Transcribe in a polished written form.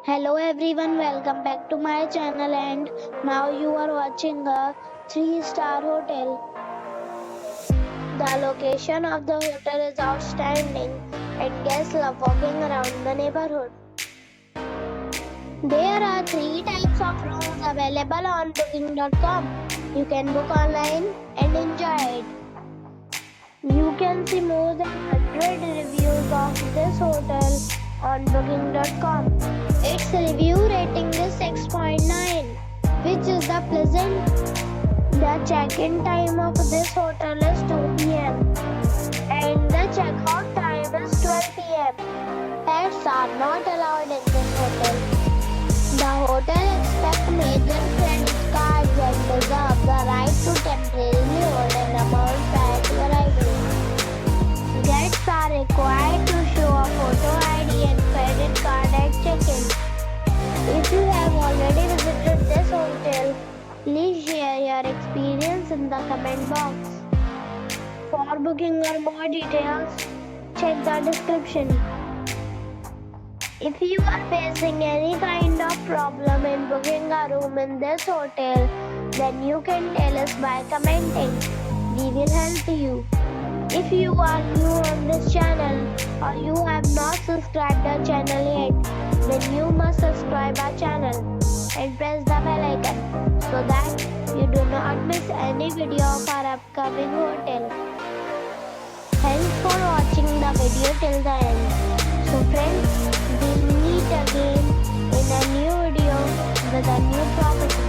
Hello everyone, welcome back to my channel and now you are watching a 3-star hotel. The location of the hotel is outstanding and guests love walking around the neighborhood. There are 3 types of rooms available on booking.com. You can book online and enjoy it. You can see more than 100 reviews of this hotel on booking.com. Its review rating is 6.9, which is the pleasant. The check-in time of this hotel is 2 p.m. and the check-out time is 12 p.m. Pets are not allowed in this hotel. The hotel accepts major credit cards and reserves the right to temporarily hold an amount prior to arrival. Guests are required to show a photo ID and credit card at check-in. If you have already visited this hotel, please share your experience in the comment box. For booking or more details, check the description. If you are facing any kind of problem in booking a room in this hotel, then you can tell us by commenting. We will help you. If you are new on this channel or you have not subscribed our channel yet, then you must subscribe our channel and press the bell icon so that you do not miss any video of our upcoming hotel. Thanks for watching the video till the end. So friends, we'll meet again in a new video with a new property.